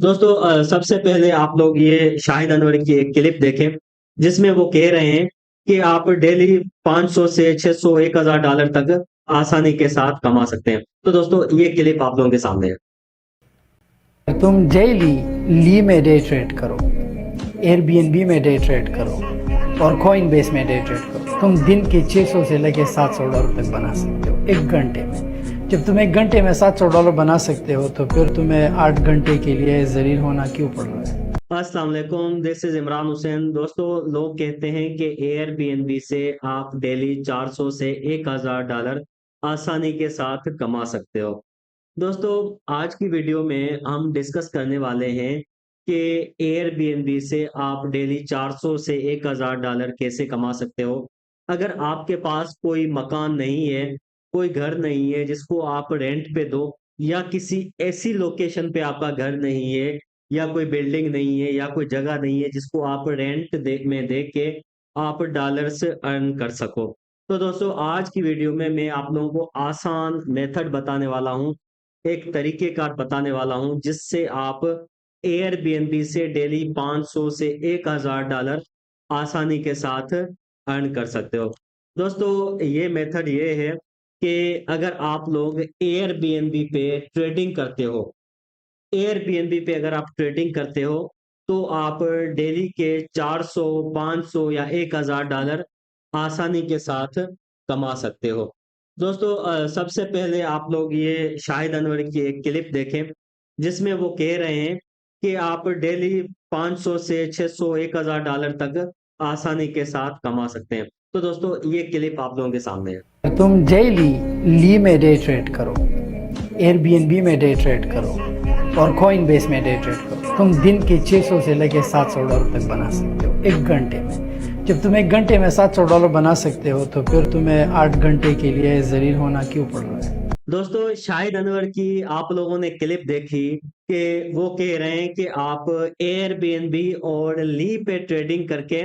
दोस्तों सबसे पहले आप लोग ये शाहिद अनवर की एक क्लिप देखें जिसमें वो कह रहे हैं कि आप डेली 500 से 600 1000 डॉलर तक आसानी के साथ कमा सकते हैं। तो दोस्तों ये क्लिप आप लोगों के सामने है। तुम डेली ली में डे ट्रेड करो, एयरबीएनबी में डे ट्रेड करो और कॉइन बेस में डे ट्रेड करो। तुम दिन के 600 से लेके $700 तक बना सकते हो एक घंटे में। जब तुम एक घंटे में $700 बना सकते हो तो फिर तुम्हें 8 घंटे के लिए जलील होना क्यों पड़ रहा है? अस्सलाम वालेकुम, दिस इज इमरान हुसैन। दोस्तों लोग कहते हैं कि एयरबीएनबी से आप डेली 400 से 1000 डॉलर आसानी के साथ कमा सकते हो। दोस्तों आज की वीडियो में हम डिस्कस करने वाले हैं कि एयरबीएनबी से आप डेली 400 से 1000 डॉलर कैसे कमा सकते हो। अगर आपके पास कोई मकान नहीं है, कोई घर नहीं है जिसको आप रेंट पे दो, या किसी ऐसी लोकेशन पे आपका घर नहीं है, या कोई बिल्डिंग नहीं है, या कोई जगह नहीं है जिसको आप में दे के आप डॉलर्स अर्न कर सको। तो दोस्तों आज की वीडियो में मैं आप लोगों को आसान मेथड बताने वाला हूं, एक तरीकेकार बताने वाला हूं जिससे आप एयरबीएनबी से डेली 500 से 1000 डॉलर आसानी के साथ अर्न कर सकते हो। दोस्तों ये मेथड ये है कि अगर आप लोग एयरबीएनबी पे ट्रेडिंग करते हो, एयरबीएनबी पे अगर आप ट्रेडिंग करते हो तो आप डेली के 400, 500 या 1000 डॉलर आसानी के साथ कमा सकते हो। दोस्तों सबसे पहले आप लोग ये शाहिद अनवर की एक क्लिप देखें जिसमें वो कह रहे हैं कि आप डेली 500 से 600 1000 डॉलर तक आसानी के साथ कमा सकते हैं। तो दोस्तों ये क्लिप आप लोगों के सामने है। तुम डेली ली में डे ट्रेड करो, एयरबीएनबी में डे ट्रेड करो और कॉइन बेस में डे ट्रेड करो। तुम दिन के 600 से लेके $700 तक बना सकते हो एक घंटे में। जब तुम एक घंटे में $700 बना सकते हो तो फिर तुम्हें 8 घंटे के लिए जलील होना क्यों पड़ रहा है? दोस्तों शाहिद अनवर की आप लोगों ने क्लिप देखी कि वो कह रहे हैं कि आप एयरबीएनबी और ली पे ट्रेडिंग करके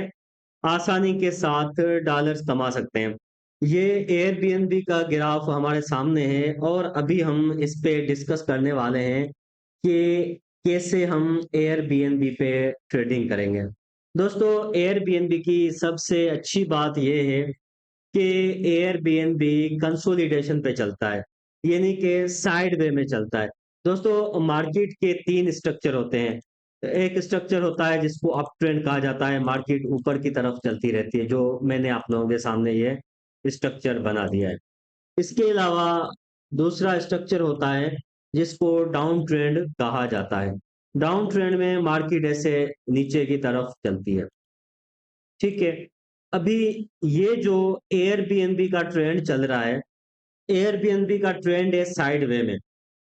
आसानी के साथ डॉलर्स कमा सकते हैं। ये एयरबीएनबी का ग्राफ हमारे सामने है और अभी हम इस पे डिस्कस करने वाले हैं कि कैसे हम एयरबीएनबी पे ट्रेडिंग करेंगे। दोस्तों एयरबीएनबी की सबसे अच्छी बात यह है कि एयरबीएनबी कंसोलिडेशन पे चलता है, यानी कि साइड वे में चलता है। दोस्तों मार्केट के तीन स्ट्रक्चर होते हैं। एक स्ट्रक्चर होता है जिसको अप ट्रेंड कहा जाता है, मार्केट ऊपर की तरफ चलती रहती है, जो मैंने आप लोगों के सामने ये स्ट्रक्चर बना दिया है। इसके अलावा दूसरा स्ट्रक्चर होता है जिसको डाउन ट्रेंड कहा जाता है। डाउन ट्रेंड में मार्केट ऐसे नीचे की तरफ चलती है। ठीक है, अभी ये जो एयरबीएनबी का ट्रेंड चल रहा है, एयरबीएनबी का ट्रेंड है साइड वे में।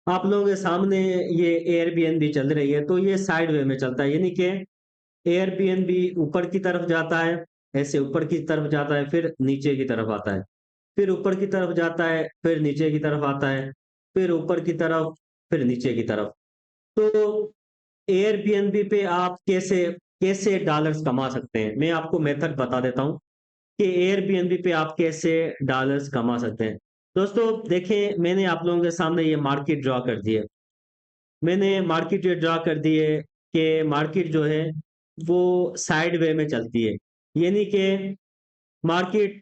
आप लोगों के सामने ये एयरबीएनबी चल रही है तो ये साइड वे में चलता है, यानी कि एयरबीएनबी ऊपर की तरफ जाता है, ऐसे ऊपर की तरफ जाता है, फिर नीचे की तरफ आता है, फिर ऊपर की तरफ जाता है, फिर नीचे की तरफ आता है, फिर ऊपर की तरफ, फिर नीचे की तरफ। तो एयरबीएनबी पे आप कैसे कैसे डॉलर्स कमा सकते हैं, मैं आपको मेथड बता देता हूँ कि एयरबीएनबी पे आप कैसे डॉलर्स कमा सकते हैं। दोस्तों देखें, मैंने आप लोगों के सामने ये मार्केट ड्रॉ कर दी है। मैंने मार्केट ये ड्रॉ कर दी है कि मार्केट जो है वो साइड वे में चलती है, यानी कि मार्केट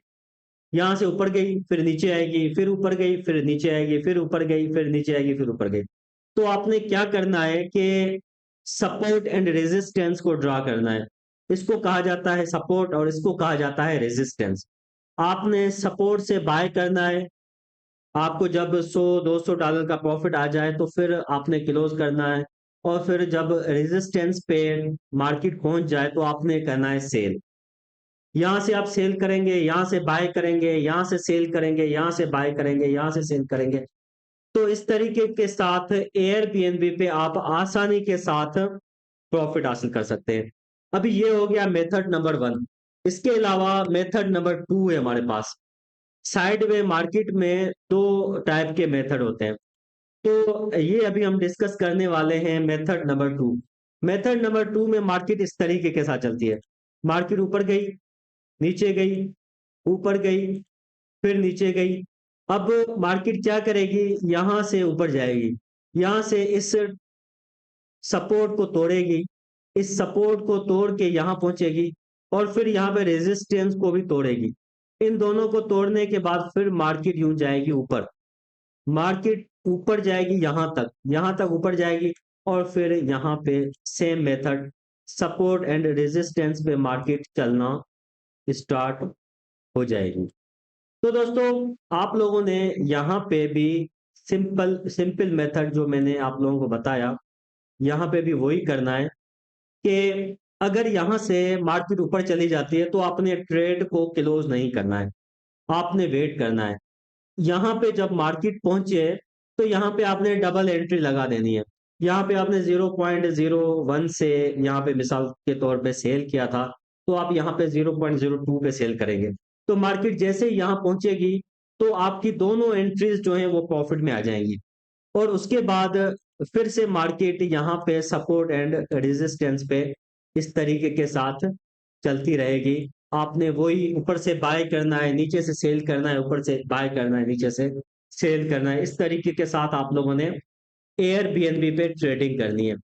यहाँ से ऊपर गई, फिर नीचे आएगी, फिर ऊपर गई, फिर नीचे आएगी, फिर ऊपर गई, फिर नीचे आएगी, फिर ऊपर गई। तो आपने क्या करना है कि सपोर्ट एंड रेजिस्टेंस को ड्रॉ करना है। इसको कहा जाता है सपोर्ट और इसको कहा जाता है रेजिस्टेंस। आपने सपोर्ट से बाय करना है। आपको जब 100-200 डॉलर का प्रॉफिट आ जाए तो फिर आपने क्लोज करना है, और फिर जब रेजिस्टेंस पे मार्केट पहुंच जाए तो आपने करना है सेल। यहाँ से आप सेल करेंगे, यहाँ से बाय करेंगे, यहाँ से सेल करेंगे, यहाँ से बाय करेंगे, यहाँ से सेल करेंगे। तो इस तरीके के साथ एयरबीएनबी पे आप आसानी के साथ प्रॉफिट हासिल कर सकते हैं। अभी ये हो गया मेथड नंबर 1। इसके अलावा मेथड नंबर 2 है हमारे पास। साइड वे मार्केट में दो टाइप के मेथड होते हैं, तो ये अभी हम डिस्कस करने वाले हैं मेथड नंबर 2। मेथड नंबर 2 में मार्केट इस तरीके के साथ चलती है। मार्केट ऊपर गई, नीचे गई, ऊपर गई, फिर नीचे गई। अब मार्केट क्या करेगी, यहां से ऊपर जाएगी, यहां से इस सपोर्ट को तोड़ेगी, इस सपोर्ट को तोड़ के यहाँ पहुंचेगी और फिर यहाँ पे रेजिस्टेंस को भी तोड़ेगी। इन दोनों को तोड़ने के बाद फिर मार्केट यूं जाएगी ऊपर, मार्केट ऊपर जाएगी यहाँ तक ऊपर जाएगी और फिर यहाँ पे same method support and resistance पे मार्केट चलना स्टार्ट हो जाएगी। तो दोस्तों आप लोगों ने यहाँ पे भी सिंपल मेथड जो मैंने आप लोगों को बताया, यहाँ पे भी वही करना है कि अगर यहाँ से मार्केट ऊपर चली जाती है तो आपने ट्रेड को क्लोज नहीं करना है, आपने वेट करना है। यहाँ पे जब मार्केट पहुंचे तो यहाँ पे आपने डबल एंट्री लगा देनी है। यहाँ पे आपने 0.01 से यहाँ पे मिसाल के तौर पे सेल किया था, तो आप यहाँ पे 0.02 पे सेल करेंगे। तो मार्केट जैसे ही यहाँ पहुंचेगी तो आपकी दोनों एंट्रीज जो है वो प्रॉफिट में आ जाएंगी और उसके बाद फिर से मार्केट यहाँ पे सपोर्ट एंड रेजिस्टेंस पे इस तरीके के साथ चलती रहेगी। आपने वही ऊपर से बाय करना है, नीचे से सेल करना है, ऊपर से बाय करना है, नीचे से सेल करना है। इस तरीके के साथ आप लोगों ने एयरबीएनबी पे ट्रेडिंग करनी है।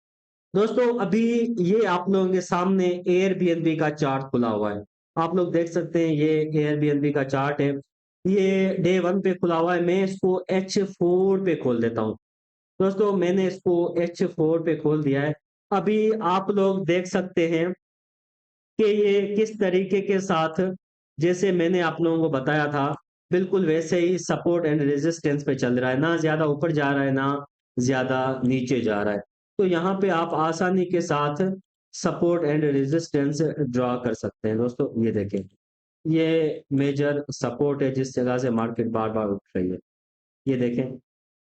दोस्तों अभी ये आप लोगों के सामने एयरबीएनबी का चार्ट खुला हुआ है, आप लोग देख सकते हैं ये एयरबीएनबी का चार्ट है। ये डे 1 पे खुला हुआ है। मैं इसको H4 पे खोल देता हूँ। दोस्तों मैंने इसको H4 पे खोल दिया है। अभी आप लोग देख सकते हैं कि ये किस तरीके के साथ, जैसे मैंने आप लोगों को बताया था बिल्कुल वैसे ही सपोर्ट एंड रेजिस्टेंस पे चल रहा है, ना ज्यादा ऊपर जा रहा है ना ज्यादा नीचे जा रहा है। तो यहाँ पे आप आसानी के साथ सपोर्ट एंड रेजिस्टेंस ड्रॉ कर सकते हैं। दोस्तों ये देखें, ये मेजर सपोर्ट है जिस जगह से मार्केट बार बार उठ रही है। ये देखें,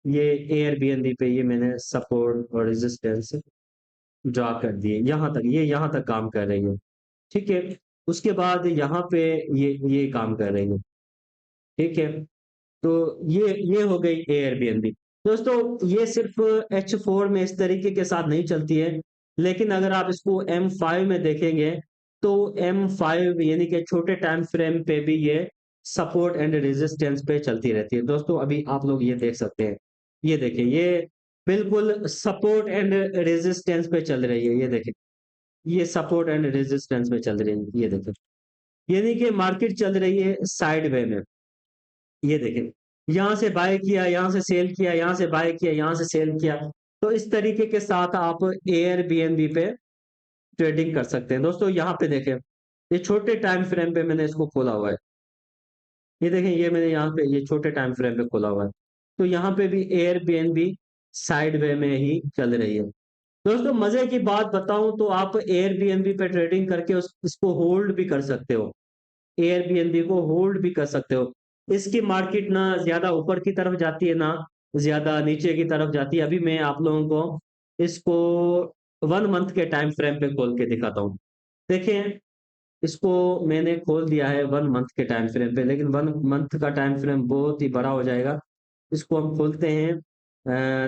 ये एयरबीएनबी पे ये मैंने सपोर्ट और रेजिस्टेंस ड्रॉ कर दिए, यहाँ तक, ये यहाँ तक काम कर रही है, ठीक है। उसके बाद यहाँ पे ये काम कर रही है, ठीक है। तो ये हो गई एयरबीएनबी। दोस्तों ये सिर्फ H4 में इस तरीके के साथ नहीं चलती है, लेकिन अगर आप इसको M5 में देखेंगे तो M5 यानी कि छोटे टाइम फ्रेम पे भी ये सपोर्ट एंड रेजिस्टेंस पे चलती रहती है। दोस्तों अभी आप लोग ये देख सकते हैं, ये देखिए ये बिल्कुल सपोर्ट एंड रेजिस्टेंस पे चल रही है। ये देखिए, ये सपोर्ट एंड रेजिस्टेंस पे चल रही है। ये देखिए, यानी कि मार्केट चल रही है साइड वे में। ये देखें, यहाँ से बाय किया, यहाँ से सेल किया, यहाँ से बाय किया, यहाँ से सेल किया। तो इस तरीके के साथ आप एयरबीएनबी पे ट्रेडिंग कर सकते हैं। दोस्तों यहाँ पे देखें, ये छोटे टाइम फ्रेम पे मैंने इसको खोला हुआ है। ये देखें, ये मैंने यहाँ पे ये छोटे टाइम फ्रेम पे खोला हुआ है। तो यहाँ पे भी एयरबीएनबी साइड वे में ही चल रही है। दोस्तों मजे की बात बताऊं तो आप एयरबीएनबी पे ट्रेडिंग करके इसको होल्ड भी कर सकते हो, एयरबीएनबी को होल्ड भी कर सकते हो। इसकी मार्केट ना ज्यादा ऊपर की तरफ जाती है ना ज्यादा नीचे की तरफ जाती है। अभी मैं आप लोगों को इसको 1 मंथ के टाइम फ्रेम पे खोल के दिखाता हूँ। देखें, इसको मैंने खोल दिया है 1 मंथ के टाइम फ्रेम पे, लेकिन 1 मंथ का टाइम फ्रेम बहुत ही बड़ा हो जाएगा। इसको हम खोलते हैं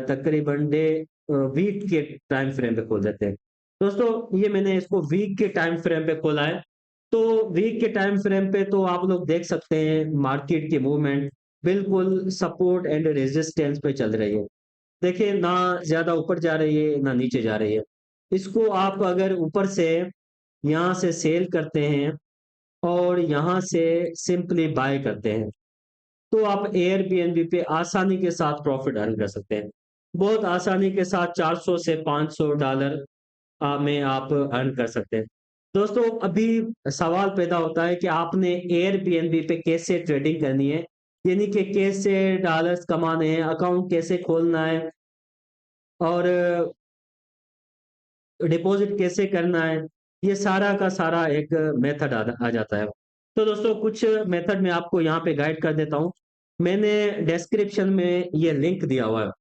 तकरीबन वीक के टाइम फ्रेम पे खोल देते हैं। दोस्तों ये मैंने इसको वीक के टाइम फ्रेम पे खोला है। तो वीक के टाइम फ्रेम पे तो आप लोग देख सकते हैं मार्केट की मूवमेंट बिल्कुल सपोर्ट एंड रेजिस्टेंस पे चल रही है। देखिए, ना ज्यादा ऊपर जा रही है ना नीचे जा रही है। इसको आप अगर ऊपर से यहाँ से सेल करते हैं और यहाँ से सिंपली बाय करते हैं तो आप एयरबीएनबी पे आसानी के साथ प्रॉफिट अर्न कर सकते हैं। बहुत आसानी के साथ $400 से $500 में आप अर्न कर सकते हैं। दोस्तों अभी सवाल पैदा होता है कि आपने एयरबीएनबी पे कैसे ट्रेडिंग करनी है, यानी कि कैसे डॉलर्स कमाने हैं, अकाउंट कैसे खोलना है और डिपॉजिट कैसे करना है, ये सारा का सारा एक मेथड आ जाता है। तो दोस्तों कुछ मेथड मैं आपको यहाँ पे गाइड कर देता हूँ। मैंने डिस्क्रिप्शन में ये लिंक दिया हुआ है,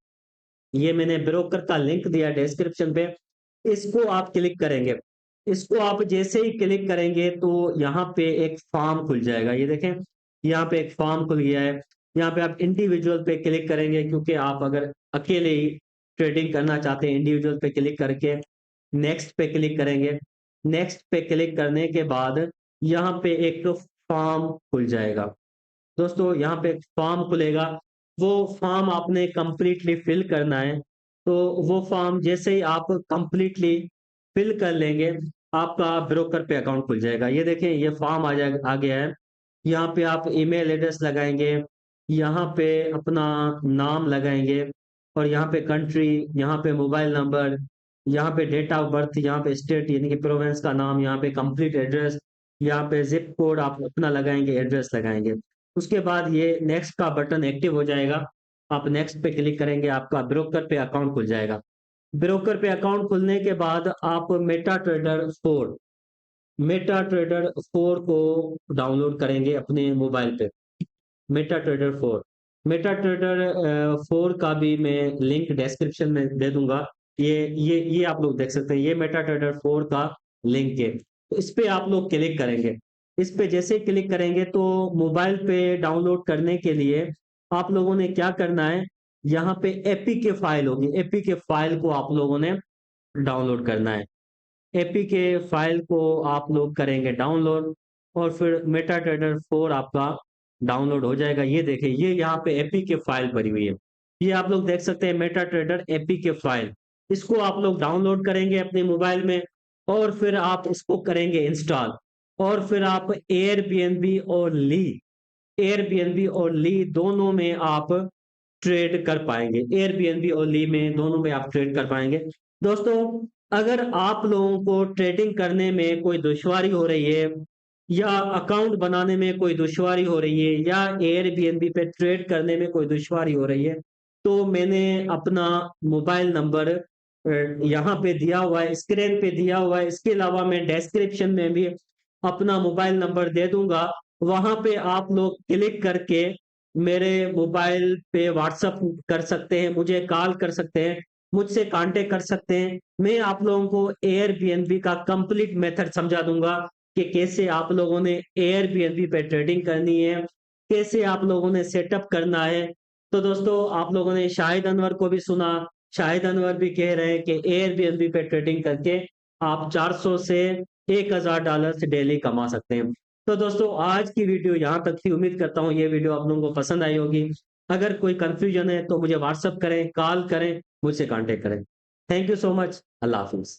ये मैंने ब्रोकर का लिंक दिया डिस्क्रिप्शन पे। इसको आप क्लिक करेंगे, इसको आप जैसे ही क्लिक करेंगे तो यहाँ पे एक फॉर्म खुल जाएगा। ये देखें, यहाँ पे एक फॉर्म खुल गया है। यहाँ पे आप इंडिविजुअल पे क्लिक करेंगे, क्योंकि आप अगर अकेले ही ट्रेडिंग करना चाहते हैं इंडिविजुअल पे क्लिक करके नेक्स्ट पे क्लिक करेंगे। नेक्स्ट पे क्लिक करने के बाद यहाँ पे एक फॉर्म खुल जाएगा। दोस्तों यहाँ पे एक फॉर्म खुलेगा, वो फॉर्म आपने कंप्लीटली फिल करना है। तो वो फॉर्म जैसे ही आप कंप्लीटली फिल कर लेंगे, आपका ब्रोकर पे अकाउंट खुल जाएगा। ये देखें, ये फॉर्म आ गया है। यहाँ पे आप ईमेल एड्रेस लगाएंगे, यहाँ पे अपना नाम लगाएंगे, और यहाँ पे कंट्री, यहाँ पे मोबाइल नंबर, यहाँ पे डेट ऑफ बर्थ, यहाँ पे स्टेट यानी कि प्रोविंस का नाम, यहाँ पे कंप्लीट एड्रेस, यहाँ पे जिप कोड आप अपना लगाएंगे, एड्रेस लगाएंगे। उसके बाद ये नेक्स्ट का बटन एक्टिव हो जाएगा। आप नेक्स्ट पे क्लिक करेंगे, आपका ब्रोकर पे अकाउंट खुल जाएगा। ब्रोकर पे अकाउंट खुलने के बाद आप मेटा ट्रेडर 4 को डाउनलोड करेंगे अपने मोबाइल पे। मेटा ट्रेडर 4 का भी मैं लिंक डिस्क्रिप्शन में दे दूंगा। ये आप लोग देख सकते हैं, ये मेटा ट्रेडर 4 का लिंक है। तो इस पे आप लोग क्लिक करेंगे। इस पे जैसे क्लिक करेंगे तो मोबाइल पे डाउनलोड करने के लिए आप लोगों ने क्या करना है, यहाँ पे एपीके फाइल होगी, एपीके फाइल को आप लोगों ने डाउनलोड करना है। एपीके फाइल को आप लोग करेंगे डाउनलोड, और फिर मेटा ट्रेडर 4 आपका डाउनलोड हो जाएगा। ये देखिए, ये यहाँ पे एपीके फाइल भरी हुई है। ये आप लोग देख सकते हैं, मेटा ट्रेडर एपीके फाइल। इसको आप लोग डाउनलोड करेंगे अपने मोबाइल में, और फिर आप इसको करेंगे इंस्टॉल। और फिर आप एयरबीएनबी और ली दोनों में आप ट्रेड कर पाएंगे। एयरबीएनबी और ली में दोनों में आप ट्रेड कर पाएंगे। दोस्तों, अगर आप लोगों को ट्रेडिंग करने में कोई दुश्वारी हो रही है, या अकाउंट बनाने में कोई दुश्वारी हो रही है, या एयरबीएनबी पे ट्रेड करने में कोई दुश्वारी हो रही है, तो मैंने अपना मोबाइल नंबर यहाँ पे दिया हुआ है, स्क्रीन पे दिया हुआ है। इसके अलावा मैं डिस्क्रिप्शन में भी अपना मोबाइल नंबर दे दूंगा। वहां पे आप लोग क्लिक करके मेरे मोबाइल पे व्हाट्सअप कर सकते हैं, मुझे कॉल कर सकते हैं, मुझसे कांटेक्ट कर सकते हैं। मैं आप लोगों को एयरबीएनबी का कंप्लीट मेथड समझा दूंगा कि कैसे आप लोगों ने एयरबीएनबी पे ट्रेडिंग करनी है, कैसे आप लोगों ने सेटअप करना है। तो दोस्तों, आप लोगों ने शाहिद अनवर को भी सुना। शाहिद अनवर भी कह रहे हैं कि एयरबीएनबी पे ट्रेडिंग करके आप 400 से $1000 डेली कमा सकते हैं। तो दोस्तों, आज की वीडियो यहाँ तक थी। उम्मीद करता हूँ ये वीडियो आप लोगों को पसंद आई होगी। अगर कोई कंफ्यूजन है तो मुझे व्हाट्सअप करें, कॉल करें, मुझसे कांटेक्ट करें। Thank you so much. Allah Hafiz.